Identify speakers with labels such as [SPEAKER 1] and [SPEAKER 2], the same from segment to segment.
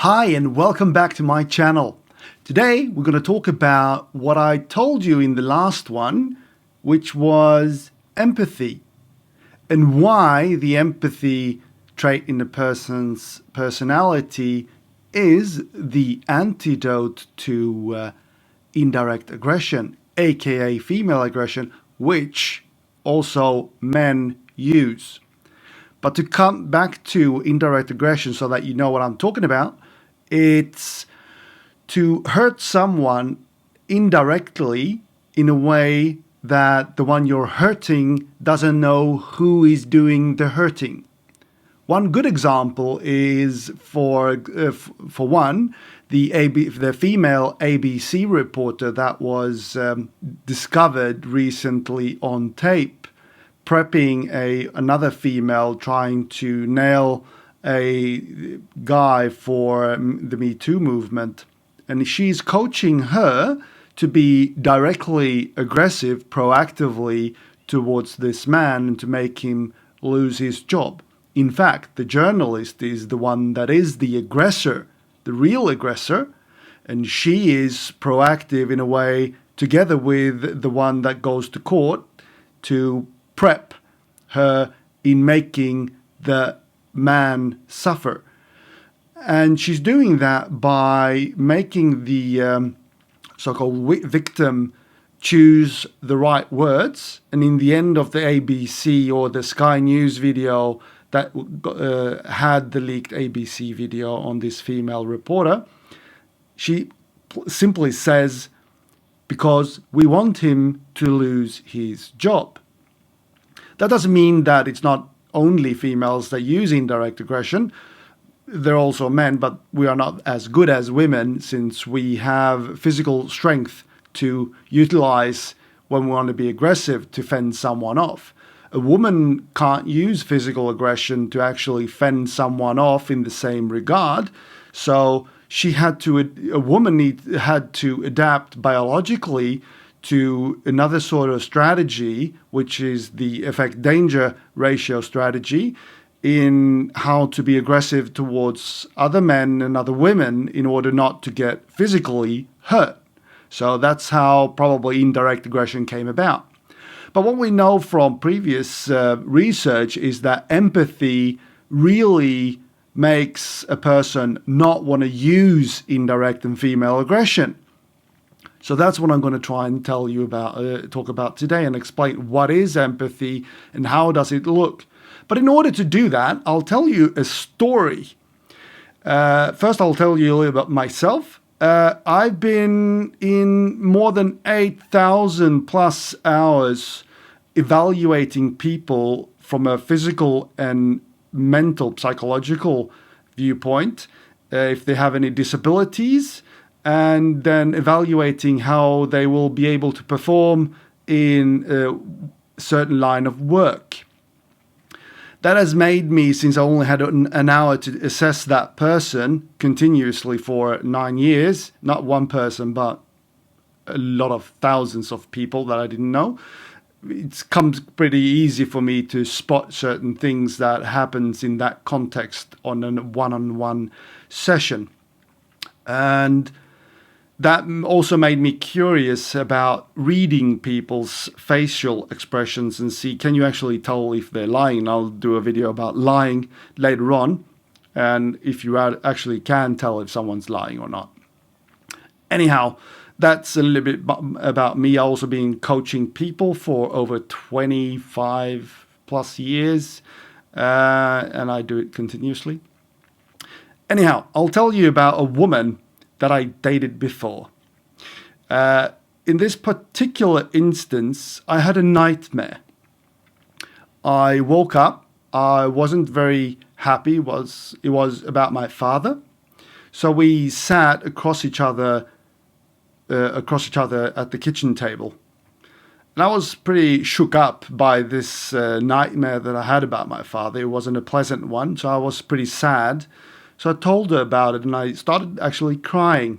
[SPEAKER 1] Hi and welcome back to my channel. Today we're going to talk about what I told you in the last one, which was empathy, and why the empathy trait in a person's personality is the antidote to indirect aggression, aka female aggression, which also men use. But to come back to indirect aggression so that you know what I'm talking about, it's to hurt someone indirectly in a way that the one you're hurting doesn't know who is doing the hurting. One good example is for one, the female ABC reporter that was discovered recently on tape, prepping another female trying to nail a guy for the Me Too movement. And she's coaching her to be directly aggressive, proactively towards this man and to make him lose his job. In fact, the journalist is the one that is the aggressor, the real aggressor, and she is proactive in a way together with the one that goes to court to prep her in making the man suffer. And she's doing that by making the so-called victim choose the right words. And in the end of the ABC or the Sky News video that had the leaked ABC video on this female reporter, she simply says, because we want him to lose his job. That doesn't mean that it's not only females that use indirect aggression. There are also men, but we are not as good as women since we have physical strength to utilize when we want to be aggressive to fend someone off. A woman can't use physical aggression to actually fend someone off in the same regard. So a woman had to adapt biologically to another sort of strategy, which is the effect-danger ratio strategy, in how to be aggressive towards other men and other women in order not to get physically hurt. So that's how probably indirect aggression came about. But what we know from previous research is that empathy really makes a person not want to use indirect and female aggression. So that's what I'm going to try and tell you about, talk about today, and explain what is empathy and how does it look. But in order to do that, I'll tell you a story. First, I'll tell you a little about myself. I've been in more than 8,000 plus hours evaluating people from a physical and mental, psychological viewpoint, if they have any disabilities, and then evaluating how they will be able to perform in a certain line of work. That has made me, since I only had an hour to assess that person continuously for 9 years, not one person, but a lot of thousands of people that I didn't know, it comes pretty easy for me to spot certain things that happens in that context on a one-on-one session. And that also made me curious about reading people's facial expressions and see, can you actually tell if they're lying? I'll do a video about lying later on, and if you actually can tell if someone's lying or not. Anyhow, that's a little bit about me. I've also been coaching people for over 25 plus years, and I do it continuously. Anyhow, I'll tell you about a woman that I dated before. In this particular instance, I had a nightmare. I woke up. I wasn't very happy. It was about my father. So we sat across each other at the kitchen table. And I was pretty shook up by this nightmare that I had about my father. It wasn't a pleasant one, so I was pretty sad. So I told her about it, and I started actually crying.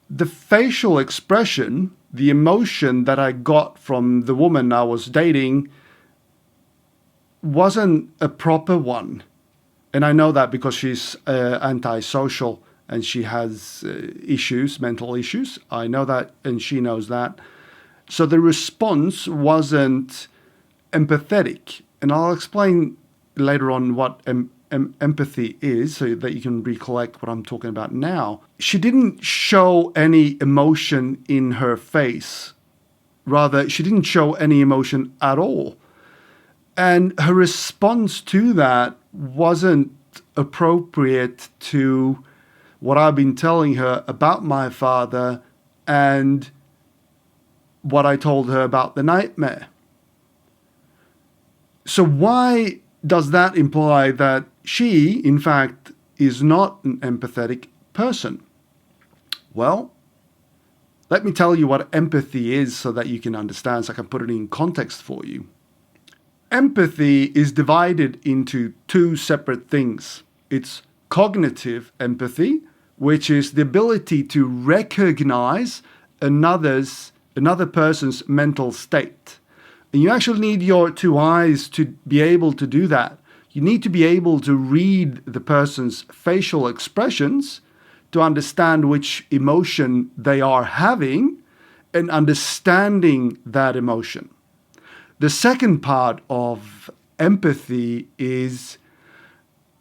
[SPEAKER 1] The facial expression, the emotion that I got from the woman I was dating wasn't a proper one. And I know that because she's antisocial and she has issues, mental issues. I know that, and she knows that. So the response wasn't empathetic. And I'll explain later on what empathy is so that you can recollect what I'm talking about now. She didn't show any emotion in her face. Rather, she didn't show any emotion at all. And her response to that wasn't appropriate to what I've been telling her about my father and what I told her about the nightmare. So why does that imply that she, in fact, is not an empathetic person? Well, let me tell you what empathy is so that you can understand, so I can put it in context for you. Empathy is divided into two separate things. It's cognitive empathy, which is the ability to recognize another person's mental state. And you actually need your two eyes to be able to do that. You need to be able to read the person's facial expressions to understand which emotion they are having and understanding that emotion. The second part of empathy is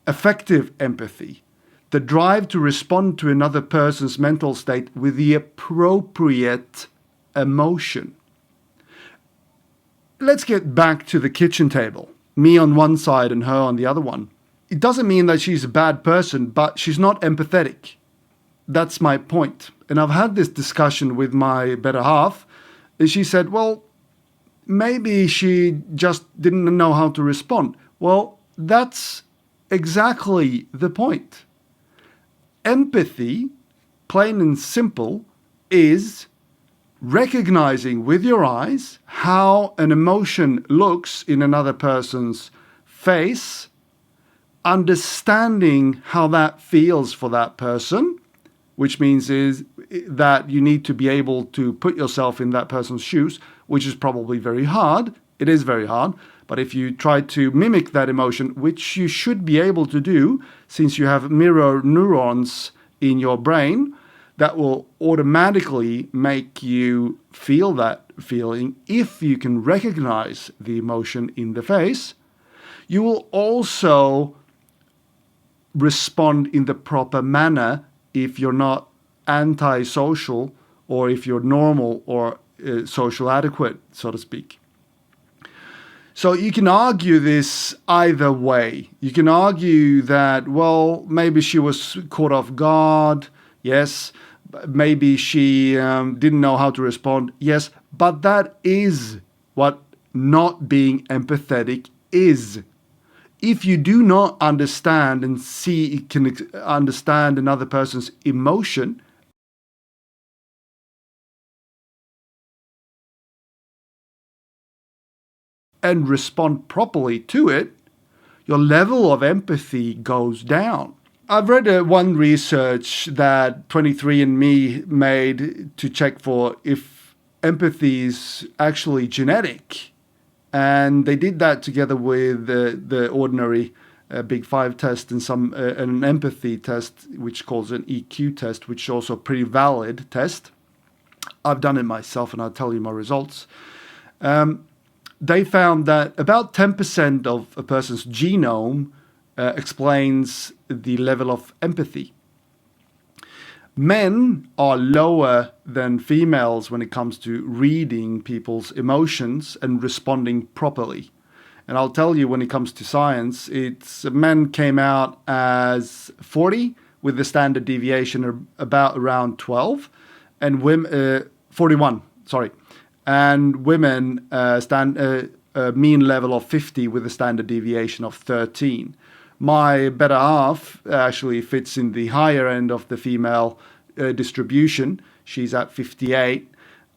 [SPEAKER 1] affective empathy, the drive to respond to another person's mental state with the appropriate emotion. Let's get back to the kitchen table. Me on one side and her on the other one. It doesn't mean that she's a bad person, but she's not empathetic. That's my point. And I've had this discussion with my better half, and she said, well, maybe she just didn't know how to respond. Well, that's exactly the point. Empathy, plain and simple, is recognizing with your eyes how an emotion looks in another person's face, understanding how that feels for that person, which means is that you need to be able to put yourself in that person's shoes, which is probably very hard. It is very hard. But if you try to mimic that emotion, which you should be able to do since you have mirror neurons in your brain, that will automatically make you feel that feeling. If you can recognize the emotion in the face, you will also respond in the proper manner if you're not antisocial or if you're normal or social adequate, so to speak. So you can argue this either way. You can argue that, well, maybe she was caught off guard. Yes. Maybe she didn't know how to respond. Yes. But that is what not being empathetic is. If you do not understand and can understand another person's emotion, and respond properly to it, your level of empathy goes down. I've read one research that 23andMe made to check for if empathy is actually genetic. And they did that together with the ordinary Big Five test and an empathy test, which calls an EQ test, which is also a pretty valid test. I've done it myself, and I'll tell you my results. They found that about 10% of a person's genome explains the level of empathy. Men are lower than females when it comes to reading people's emotions and responding properly. And I'll tell you, when it comes to science, men came out as 40 with the standard deviation of about around 12, and women 41. Sorry. And women a mean level of 50 with a standard deviation of 13. My better half actually fits in the higher end of the female distribution. She's at 58.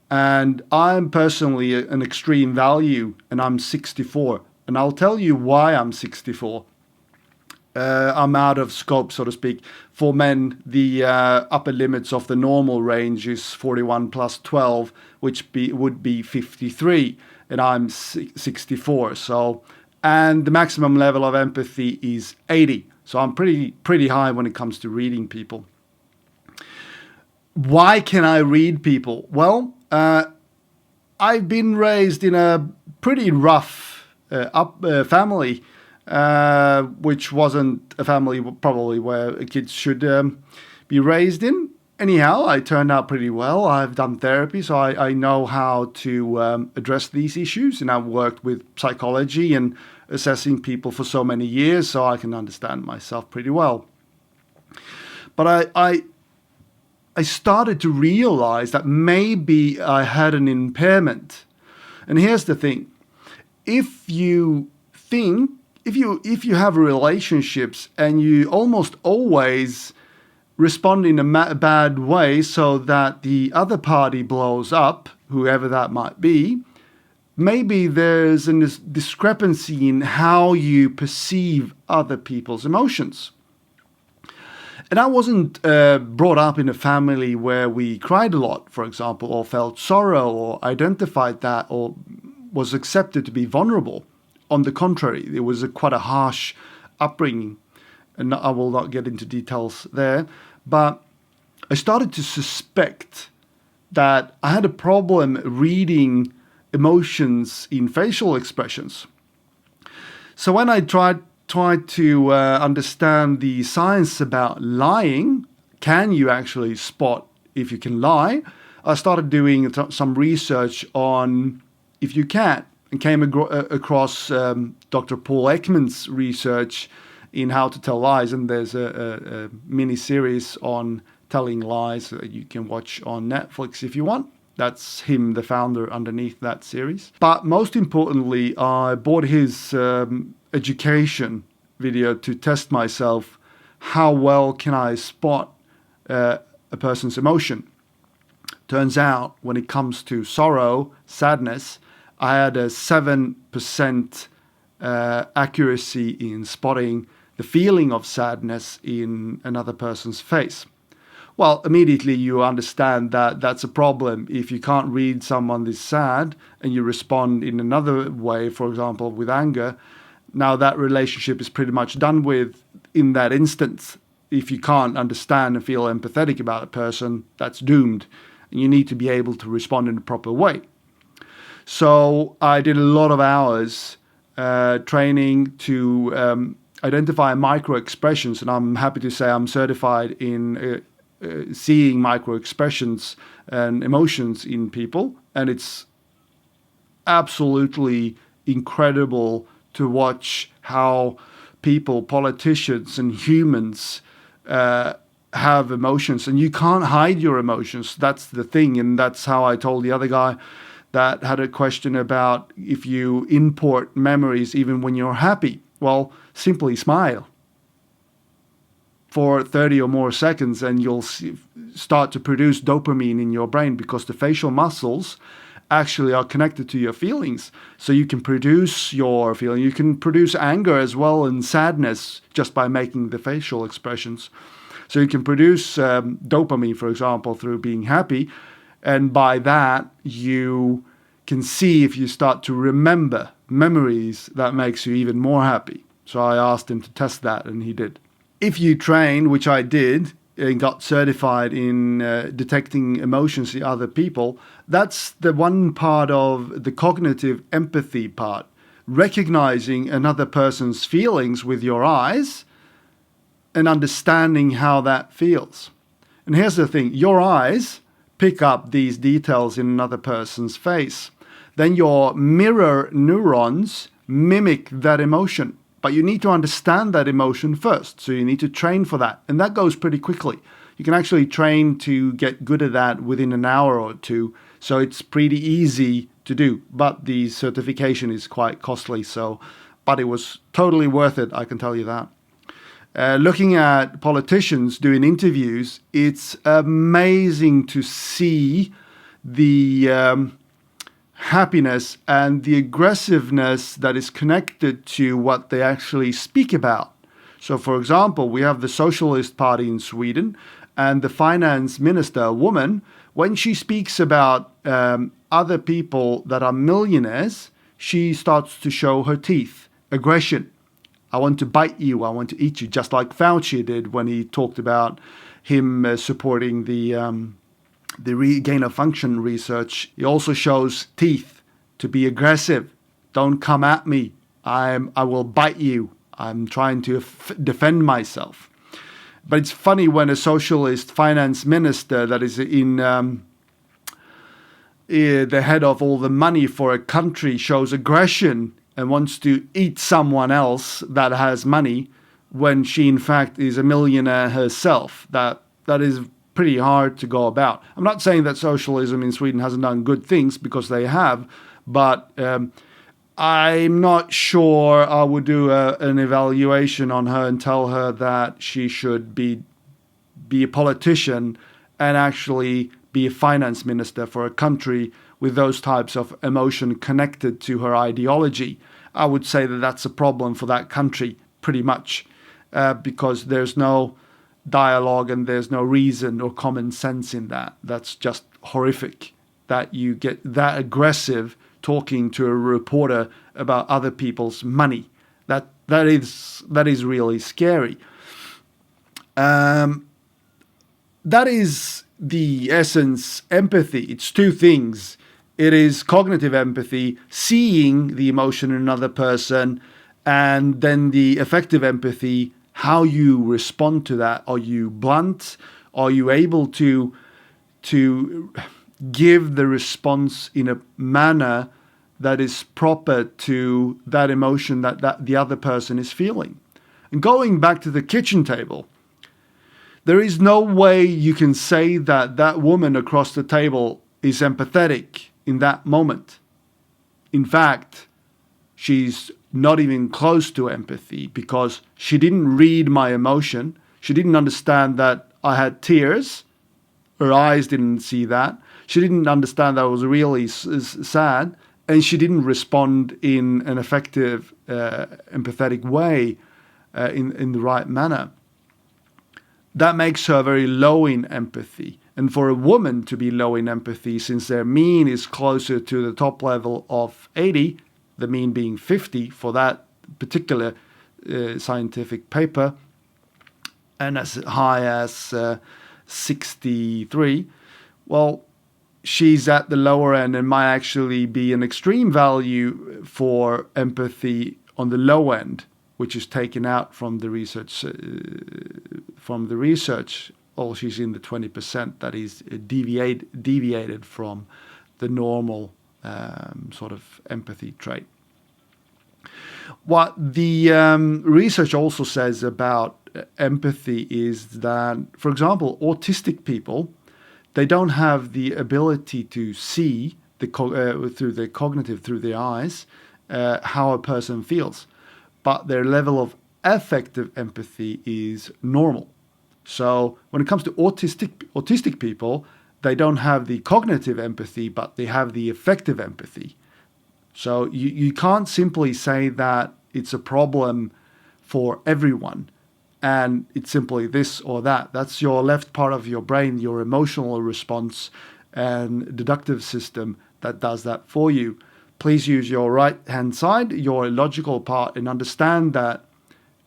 [SPEAKER 1] And I'm personally an extreme value, and I'm 64. And I'll tell you why I'm 64. I'm out of scope, so to speak. For men, the upper limits of the normal range is 41 plus 12, which would be 53, and I'm 64. So, and the maximum level of empathy is 80. So I'm pretty high when it comes to reading people. Why can I read people? Well, I've been raised in a pretty rough family, which wasn't a family probably where kids should be raised in. Anyhow, I turned out pretty well. I've done therapy, so I know how to address these issues, and I've worked with psychology and assessing people for so many years, so I can understand myself pretty well. But I started to realize that maybe I had an impairment. And here's the thing. If you have relationships and you almost always respond in a bad way so that the other party blows up, whoever that might be, maybe there's a discrepancy in how you perceive other people's emotions. And I wasn't brought up in a family where we cried a lot, for example, or felt sorrow or identified that or was accepted to be vulnerable. On the contrary, it was quite a harsh upbringing. And I will not get into details there. But I started to suspect that I had a problem reading emotions in facial expressions. So when I tried to understand the science about lying, can you actually spot if you can lie? I started doing some research on if you can, and came across Dr. Paul Ekman's research in how to tell lies, and there's a mini series on telling lies that you can watch on Netflix if you want. That's him, the founder, underneath that series. But most importantly, I bought his education video to test myself. How well can I spot a person's emotion? Turns out, when it comes to sorrow, sadness, I had a 7% accuracy in spotting the feeling of sadness in another person's face. Well, immediately you understand that that's a problem. If you can't read someone that's sad and you respond in another way, for example, with anger, now that relationship is pretty much done with in that instance. If you can't understand and feel empathetic about a person, that's doomed. And you need to be able to respond in a proper way. So I did a lot of hours training to identify micro expressions, and I'm happy to say I'm certified in seeing micro expressions and emotions in people, and it's absolutely incredible to watch how people, politicians and humans have emotions, and you can't hide your emotions. That's the thing, and that's how I told the other guy that had a question about if you import memories even when you're happy. Well, simply smile for 30 or more seconds and you'll start to produce dopamine in your brain, because the facial muscles actually are connected to your feelings. So you can produce your feeling. You can produce anger as well and sadness just by making the facial expressions. So you can produce dopamine, for example, through being happy. And by that, you can see if you start to remember memories that makes you even more happy. So I asked him to test that, and he did. If you train, which I did, and got certified in detecting emotions in other people, that's the one part of the cognitive empathy part. Recognizing another person's feelings with your eyes and understanding how that feels. And here's the thing, your eyes pick up these details in another person's face. Then your mirror neurons mimic that emotion. But you need to understand that emotion first. So you need to train for that. And that goes pretty quickly. You can actually train to get good at that within an hour or two. So it's pretty easy to do. But the certification is quite costly. But it was totally worth it, I can tell you that. Looking at politicians doing interviews, it's amazing to see the happiness and the aggressiveness that is connected to what they actually speak about. So, for example, we have the Socialist Party in Sweden, and the finance minister, a woman, when she speaks about other people that are millionaires, she starts to show her teeth, aggression. I want to bite you. I want to eat you, just like Fauci did when he talked about him supporting the gain of function research. He also shows teeth to be aggressive. Don't come at me. I will bite you. I'm trying to defend myself. But it's funny when a socialist finance minister that is in the head of all the money for a country shows aggression and wants to eat someone else that has money when she in fact is a millionaire herself. That is pretty hard to go about. I'm not saying that socialism in Sweden hasn't done good things, because they have, but I'm not sure I would do an evaluation on her and tell her that she should be a politician and actually be a finance minister for a country with those types of emotion connected to her ideology. I would say that that's a problem for that country, pretty much, because there's no dialogue and there's no reason or common sense in that. That's just horrific that you get that aggressive talking to a reporter about other people's money. That is really scary. That is the essence empathy. It's two things. It is cognitive empathy, seeing the emotion in another person, and then the affective empathy, how you respond to that. Are you blunt? Are you able to give the response in a manner that is proper to that emotion that the other person is feeling? And going back to the kitchen table, there is no way you can say that that woman across the table is empathetic in that moment. In fact, she's not even close to empathy, because she didn't read my emotion. She didn't understand that I had tears. Her eyes didn't see that. She didn't understand that I was really sad. And she didn't respond in an effective, empathetic way, in the right manner. That makes her very low in empathy. And for a woman to be low in empathy, since their mean is closer to the top level of 80, the mean being 50 for that particular scientific paper, and as high as 63, well, she's at the lower end and might actually be an extreme value for empathy on the low end, which is taken out from the research. Well, she's in the 20% that is deviated from the normal sort of empathy trait. What the research also says about empathy is that, for example, autistic people, they don't have the ability to see through their cognitive, through their eyes, how a person feels. But their level of affective empathy is normal. So when it comes to autistic people, they don't have the cognitive empathy, but they have the affective empathy. So you can't simply say that it's a problem for everyone and it's simply this or that. That's your left part of your brain, your emotional response and deductive system that does that for you. Please use your right-hand side, your logical part, and understand that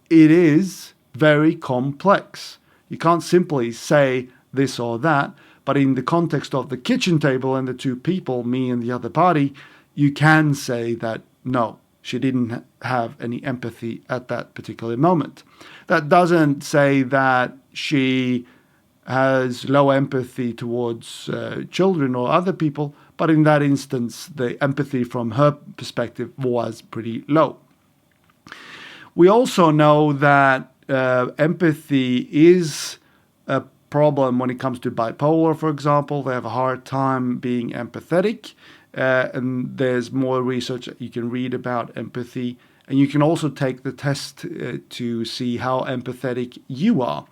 [SPEAKER 1] it is very complex. You can't simply say this or that, but in the context of the kitchen table and the two people, me and the other party, you can say that no, she didn't have any empathy at that particular moment. That doesn't say that she has low empathy towards children or other people, but in that instance, the empathy from her perspective was pretty low. We also know that empathy is a problem when it comes to bipolar, for example. They have a hard time being empathetic, and there's more research that you can read about empathy. And you can also take the test to see how empathetic you are.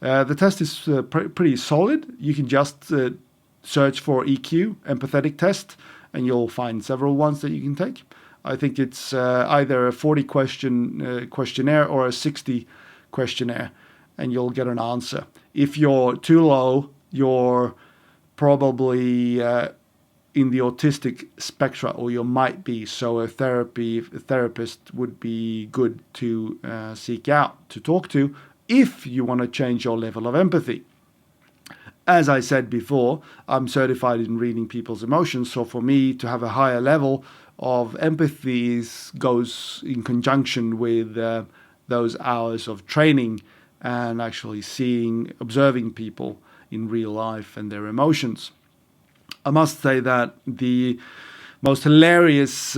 [SPEAKER 1] The test is pretty solid. You can just search for EQ, empathetic test, and you'll find several ones that you can take. I think it's either a 40-question questionnaire or a 60 questionnaire, and you'll get an answer. If you're too low, you're probably in the autistic spectra, or you might be. So a therapist would be good to seek out, to talk to, if you want to change your level of empathy. As I said before, I'm certified in reading people's emotions. So for me to have a higher level of empathy goes in conjunction with those hours of training and actually observing people in real life and their emotions. I must say that the most hilarious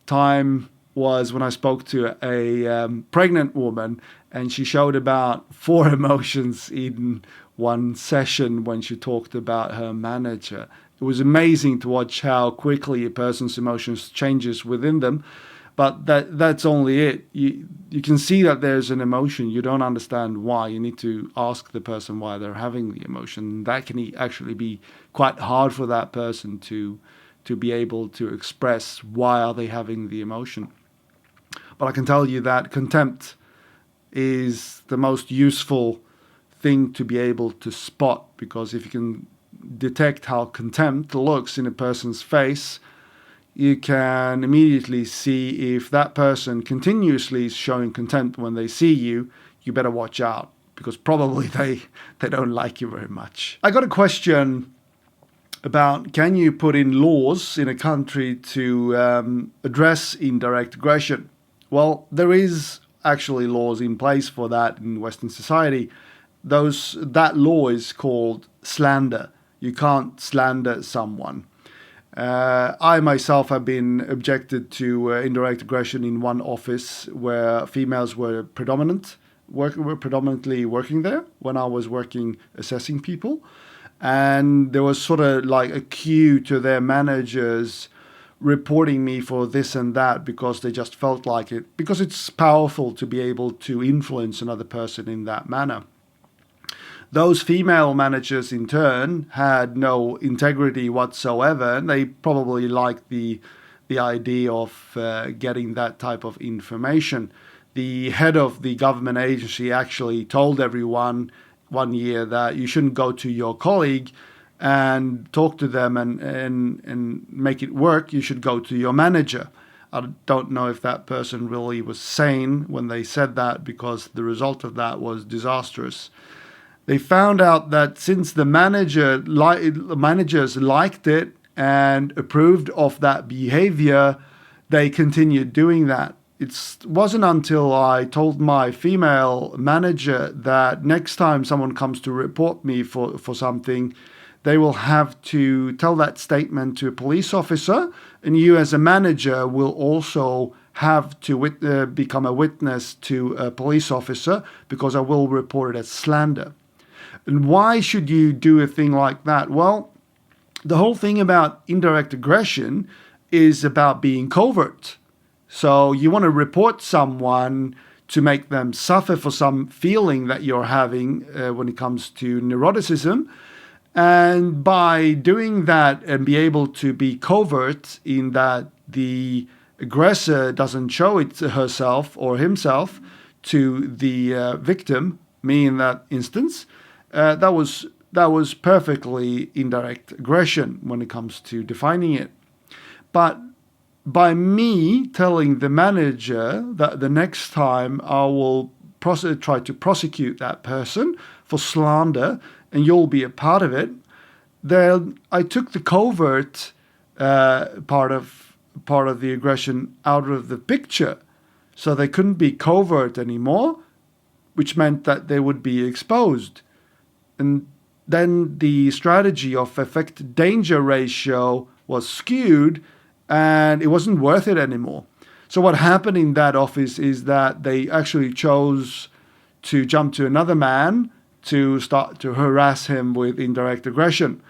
[SPEAKER 1] time was when I spoke to a pregnant woman, and she showed about 4 emotions in one session when she talked about her manager. It was amazing to watch how quickly a person's emotions changes within them. But that's only it. You can see that there's an emotion. You don't understand why. You need to ask the person why they're having the emotion. That can actually be quite hard for that person to be able to express why are they having the emotion. But I can tell you that contempt is the most useful thing to be able to spot, because if you can detect how contempt looks in a person's face, you can immediately see if that person continuously is showing contempt when they see you. You better watch out, because probably they don't like you very much. I got a question about, can you put in laws in a country to address indirect aggression? Well, there is actually laws in place for that in Western society. That law is called slander. You can't slander someone. I myself have been objected to indirect aggression in one office where females were predominantly working there when I was working assessing people. And there was sort of like a queue to their managers reporting me for this and that, because they just felt like it, because it's powerful to be able to influence another person in that manner. Those female managers, in turn, had no integrity whatsoever, and they probably liked the idea of getting that type of information. The head of the government agency actually told everyone one year that you shouldn't go to your colleague and talk to them and make it work. You should go to your manager. I don't know if that person really was sane when they said that, because the result of that was disastrous. They found out that since the managers liked it and approved of that behavior, they continued doing that. It wasn't until I told my female manager that next time someone comes to report me for something, they will have to tell that statement to a police officer, and you as a manager will also have to become a witness to a police officer, because I will report it as slander. And why should you do a thing like that? Well, the whole thing about indirect aggression is about being covert. So you want to report someone to make them suffer for some feeling that you're having when it comes to neuroticism. And by doing that and be able to be covert in that the aggressor doesn't show it to herself or himself to the victim, me in that instance, that was perfectly indirect aggression when it comes to defining it. But by me telling the manager that the next time I will try to prosecute that person for slander and you'll be a part of it, then I took the covert part of the aggression out of the picture. So they couldn't be covert anymore, which meant that they would be exposed. And then the strategy of effect-danger ratio was skewed, and it wasn't worth it anymore. So what happened in that office is that they actually chose to jump to another man to start to harass him with indirect aggression.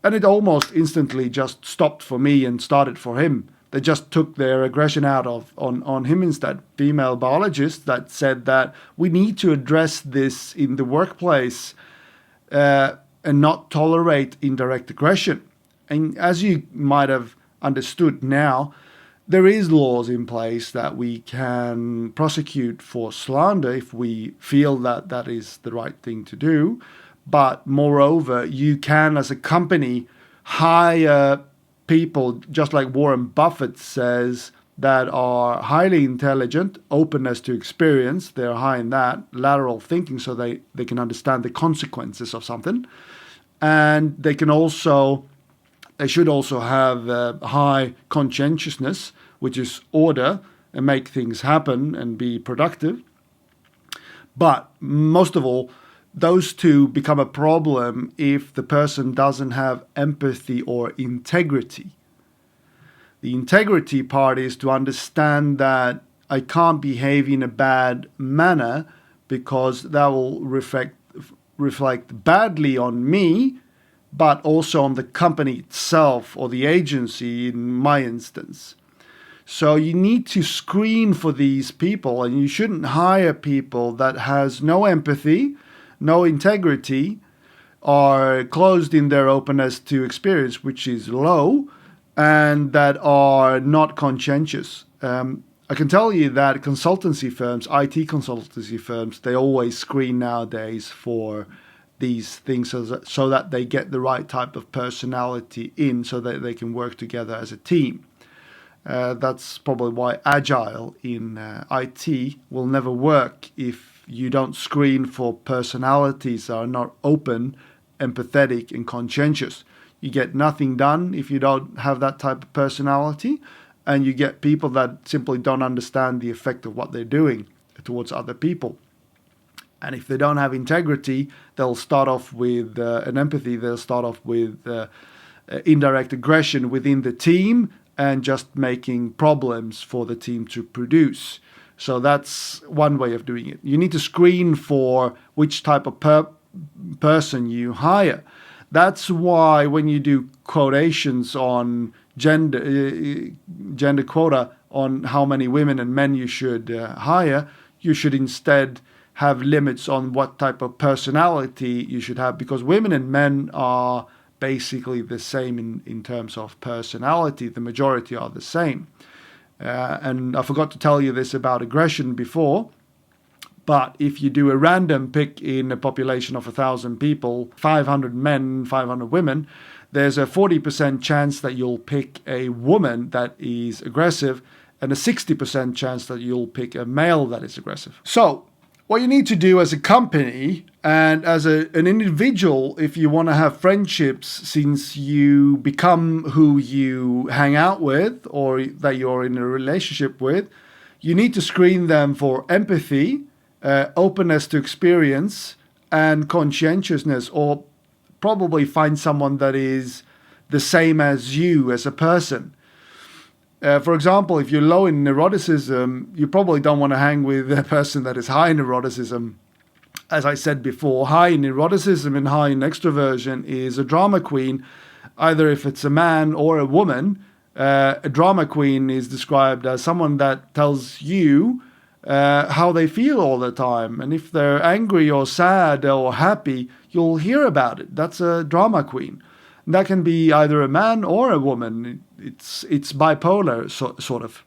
[SPEAKER 1] And it almost instantly just stopped for me and started for him. They just took their aggression out on him instead. Female biologists that said that we need to address this in the workplace and not tolerate indirect aggression. And as you might have understood now, there is laws in place that we can prosecute for slander if we feel that that is the right thing to do. But moreover, you can, as a company, hire people, just like Warren Buffett says, that are highly intelligent, openness to experience, they're high in that, lateral thinking, so they can understand the consequences of something. And they should also have high conscientiousness, which is order and make things happen and be productive. But most of all, those two become a problem if the person doesn't have empathy or integrity. The integrity part is to understand that I can't behave in a bad manner because that will reflect badly on me, but also on the company itself or the agency in my instance. So you need to screen for these people, and you shouldn't hire people that has no empathy, no integrity, are closed in their openness to experience, which is low, and that are not conscientious. I can tell you that consultancy firms, IT consultancy firms, they always screen nowadays for these things so that they get the right type of personality in so that they can work together as a team. That's probably why agile in IT will never work if you don't screen for personalities that are not open, empathetic, and conscientious. You get nothing done if you don't have that type of personality, and you get people that simply don't understand the effect of what they're doing towards other people. And if they don't have integrity, they'll start off with an empathy, they'll start off with indirect aggression within the team and just making problems for the team to produce. So that's one way of doing it. You need to screen for which type of person you hire. That's why when you do quotations on gender quota on how many women and men you should hire, you should instead have limits on what type of personality you should have, because women and men are basically the same in terms of personality. The majority are the same. And I forgot to tell you this about aggression before, but if you do a random pick in a population of 1,000 people, 500 men, 500 women, there's a 40% chance that you'll pick a woman that is aggressive and a 60% chance that you'll pick a male that is aggressive. So what you need to do as a company and as an individual, if you want to have friendships, since you become who you hang out with or that you're in a relationship with, you need to screen them for empathy, openness to experience, and conscientiousness, or probably find someone that is the same as you as a person. For example, if you're low in neuroticism, you probably don't want to hang with a person that is high in neuroticism. As I said before, high in neuroticism and high in extroversion is a drama queen. Either if it's a man or a woman, a drama queen is described as someone that tells you how they feel all the time. And if they're angry or sad or happy, you'll hear about it. That's a drama queen. And that can be either a man or a woman. It's bipolar, sort of.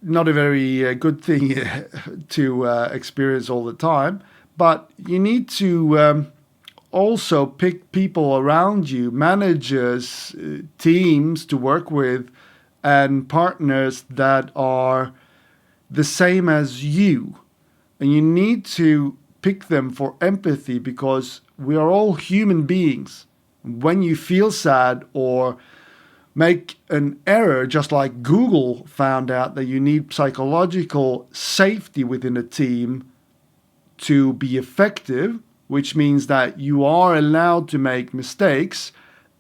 [SPEAKER 1] Not a very good thing to experience all the time. But you need to also pick people around you, managers, teams to work with, and partners that are the same as you. And you need to pick them for empathy, because we are all human beings. When you feel sad or make an error, just like Google found out that you need psychological safety within a team to be effective, which means that you are allowed to make mistakes,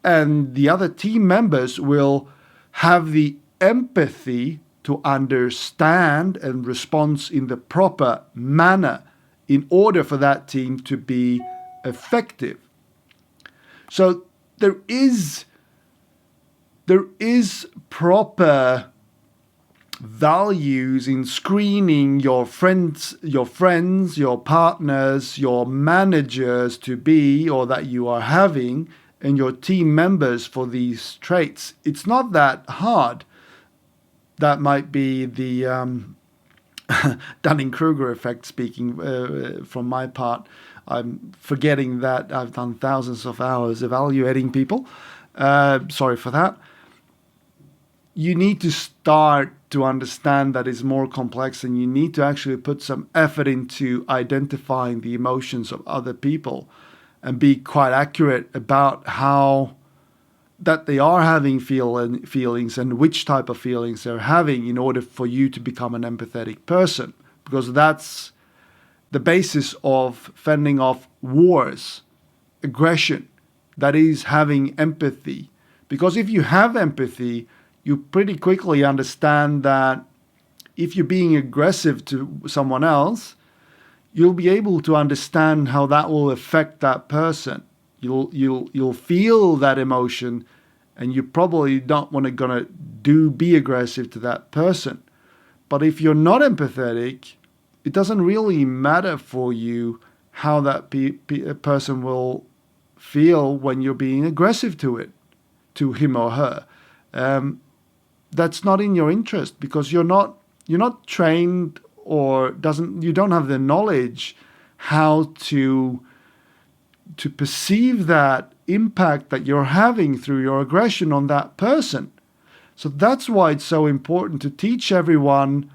[SPEAKER 1] and the other team members will have the empathy to understand and respond in the proper manner in order for that team to be effective. So there is proper values in screening your friends, your partners, your managers to be, or that you are having, and your team members for these traits. It's not that hard. That might be the Dunning-Kruger effect speaking from my part. I'm forgetting that I've done thousands of hours evaluating people. Sorry for that. You need to start to understand that it's more complex, and you need to actually put some effort into identifying the emotions of other people and be quite accurate about how that they are having feelings and which type of feelings they're having in order for you to become an empathetic person. Because that's the basis of fending off wars, aggression, that is having empathy. Because if you have empathy, you pretty quickly understand that if you're being aggressive to someone else, you'll be able to understand how that will affect that person. You'll feel that emotion, and you probably don't want to be aggressive to that person. But if you're not empathetic, it doesn't really matter for you how that person will feel when you're being aggressive to him or her. That's not in your interest, because you're not trained, or you don't have the knowledge how to perceive that impact that you're having through your aggression on that person. So that's why it's so important to teach everyone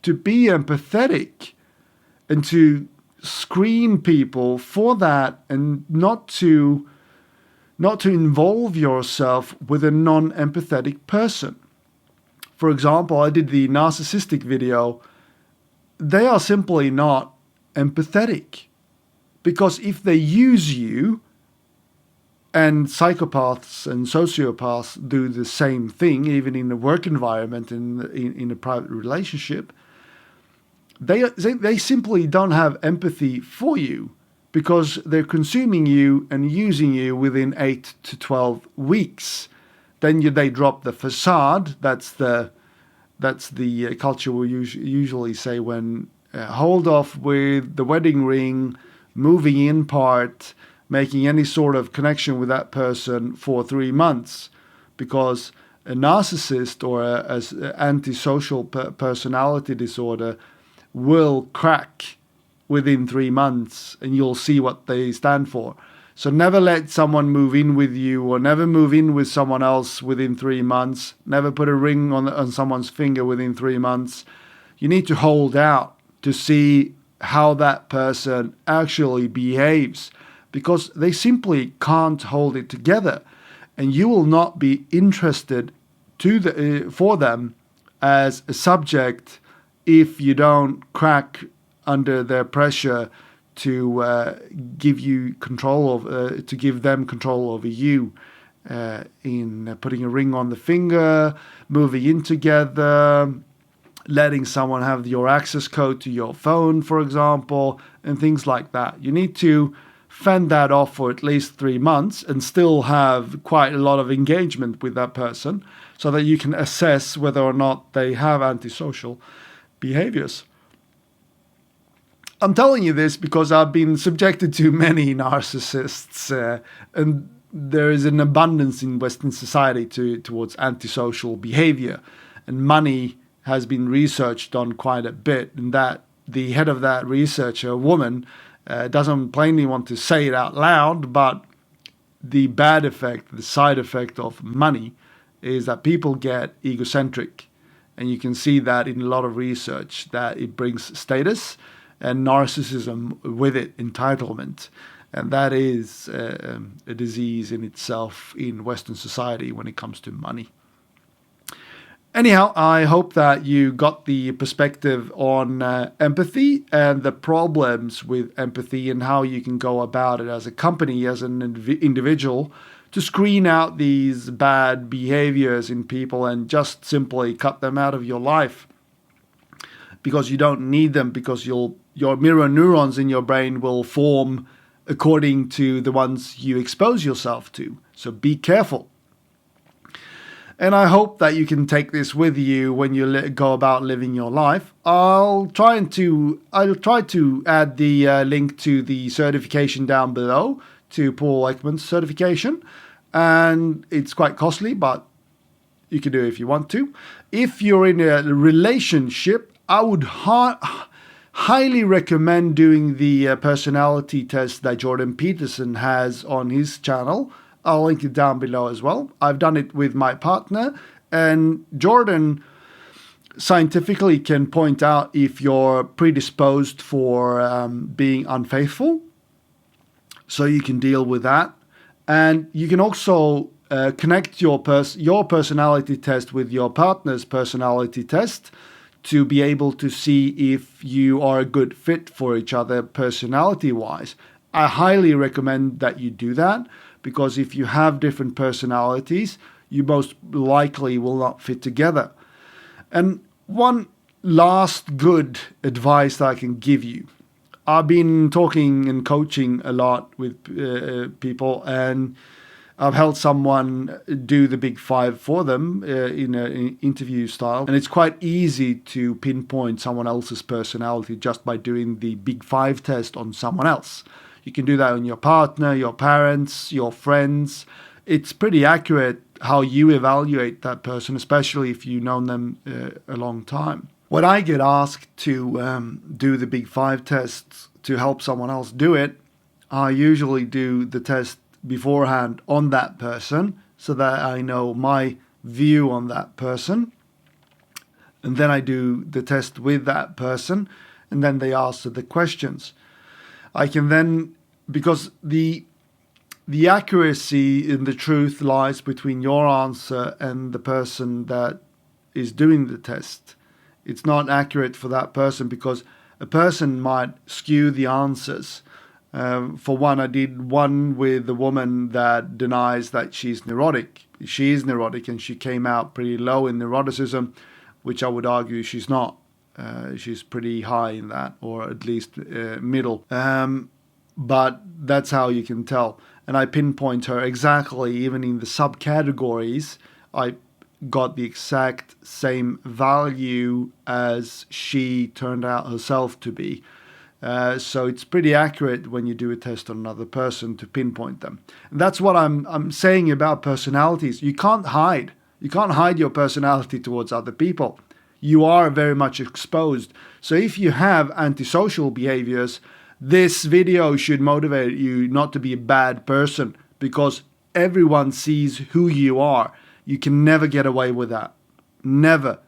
[SPEAKER 1] to be empathetic and to screen people for that, and not to involve yourself with a non-empathetic person. For example, I did the narcissistic video. They are simply not empathetic, because if they use you, and psychopaths and sociopaths do the same thing, even in the work environment, in a private relationship, they simply don't have empathy for you, because they're consuming you and using you within 8 to 12 weeks. Then they drop the facade. That's the culture we usually say when hold off with the wedding ring, moving in part, making any sort of connection with that person for 3 months, because a narcissist or an antisocial personality disorder will crack within 3 months, and you'll see what they stand for. So never let someone move in with you, or never move in with someone else within 3 months. Never put a ring on someone's finger within 3 months. You need to hold out to see how that person actually behaves, because they simply can't hold it together, and you will not be interested for them as a subject if you don't crack under their pressure to give them control over you, in putting a ring on the finger, moving in together, letting someone have your access code to your phone, for example, and things like that. You need to fend that off for at least 3 months and still have quite a lot of engagement with that person, so that you can assess whether or not they have antisocial behaviors. I'm telling you this because I've been subjected to many narcissists, and there is an abundance in Western society towards antisocial behavior, and money has been researched on quite a bit, and that the head of that research, a woman, doesn't plainly want to say it out loud, but the bad effect, the side effect of money, is that people get egocentric, and you can see that in a lot of research, that it brings status and narcissism with it, entitlement. And that is a disease in itself in Western society when it comes to money. Anyhow, I hope that you got the perspective on empathy and the problems with empathy, and how you can go about it as a company, as an individual, to screen out these bad behaviors in people and just simply cut them out of your life, because you don't need them, because your mirror neurons in your brain will form according to the ones you expose yourself to. So be careful. And I hope that you can take this with you when you go about living your life. I'll try to add the link to the certification down below, to Paul Ekman's certification, and it's quite costly, but you can do it if you want to. If you're in a relationship, I would highly recommend doing the personality test that Jordan Peterson has on his channel. I'll link it down below as well. I've done it with my partner, and Jordan scientifically can point out if you're predisposed for being unfaithful, so you can deal with that. And you can also connect your personality test with your partner's personality test to be able to see if you are a good fit for each other personality-wise. I highly recommend that you do that, because if you have different personalities, you most likely will not fit together. And one last good advice that I can give you. I've been talking and coaching a lot with people, and I've helped someone do the big five for them in an interview style. And it's quite easy to pinpoint someone else's personality just by doing the big five test on someone else. You can do that on your partner, your parents, your friends. It's pretty accurate how you evaluate that person, especially if you've known them a long time. When I get asked to do the big five tests to help someone else do it, I usually do the test beforehand on that person so that I know my view on that person. And then I do the test with that person, and then they answer the questions. I can then, because the accuracy in the truth lies between your answer and the person that is doing the test. It's not accurate for that person because a person might skew the answers. For one, I did one with a woman that denies that she's neurotic. She is neurotic, and she came out pretty low in neuroticism, which I would argue she's not. She's pretty high in that, or at least middle. But that's how you can tell. And I pinpoint her exactly, even in the subcategories. I got the exact same value as she turned out herself to be. So it's pretty accurate when you do a test on another person to pinpoint them. And that's what I'm saying about personalities. You can't hide. You can't hide your personality towards other people. You are very much exposed. So if you have antisocial behaviors, this video should motivate you not to be a bad person, because everyone sees who you are. You can never get away with that. Never.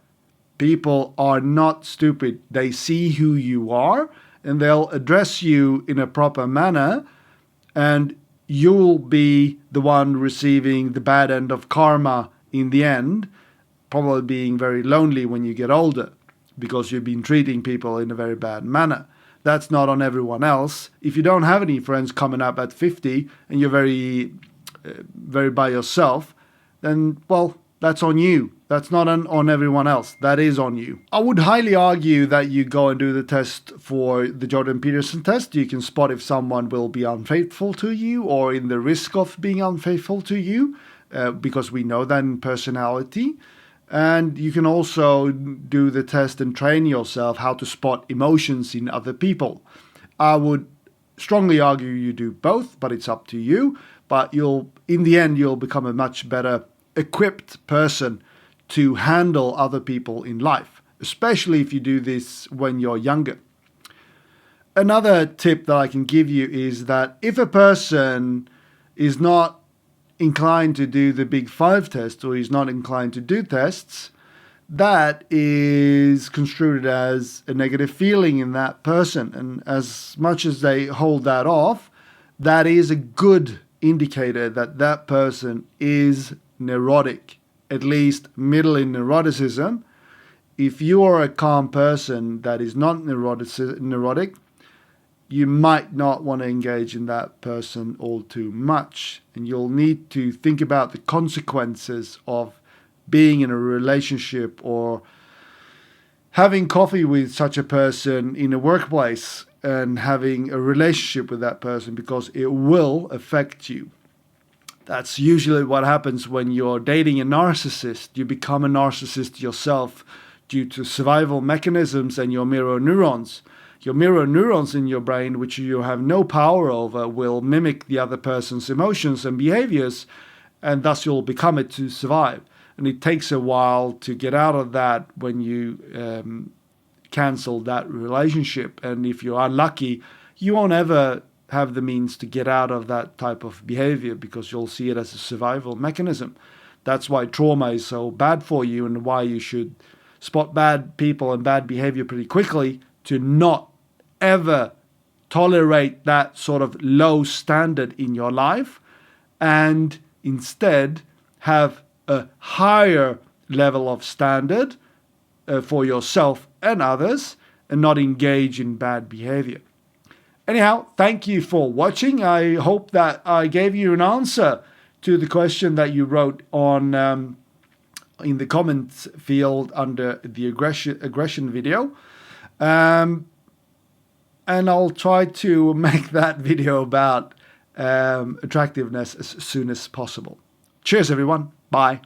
[SPEAKER 1] People are not stupid. They see who you are, and they'll address you in a proper manner, and you'll be the one receiving the bad end of karma in the end, probably being very lonely when you get older because you've been treating people in a very bad manner. That's not on everyone else. If you don't have any friends coming up at 50 and you're very by yourself, then, well, that's on you. That's not on everyone else. That is on you. I would highly argue that you go and do the test for the Jordan Peterson test. You can spot if someone will be unfaithful to you or in the risk of being unfaithful to you, because we know that in personality. And you can also do the test and train yourself how to spot emotions in other people. I would strongly argue you do both, but it's up to you. But in the end, you'll become a much better equipped person to handle other people in life, especially if you do this when you're younger. Another tip that I can give you is that if a person is not inclined to do the big five test, or is not inclined to do tests, that is construed as a negative feeling in that person. And as much as they hold that off, that is a good indicator that that person is neurotic, at least middle in neuroticism. If you are a calm person that is not neurotic, you might not want to engage in that person all too much. And you'll need to think about the consequences of being in a relationship or having coffee with such a person in a workplace and having a relationship with that person, because it will affect you. That's usually what happens when you're dating a narcissist. You become a narcissist yourself due to survival mechanisms and your mirror neurons. Your mirror neurons in your brain, which you have no power over, will mimic the other person's emotions and behaviors, and thus you'll become it to survive. And it takes a while to get out of that when you cancel that relationship. And if you're unlucky, you won't ever have the means to get out of that type of behavior because you'll see it as a survival mechanism. That's why trauma is so bad for you and why you should spot bad people and bad behavior pretty quickly to not ever tolerate that sort of low standard in your life and instead have a higher level of standard for yourself and others and not engage in bad behavior. Anyhow, thank you for watching. I hope that I gave you an answer to the question that you wrote on in the comments field under the aggression video. And I'll try to make that video about attractiveness as soon as possible. Cheers, everyone. Bye.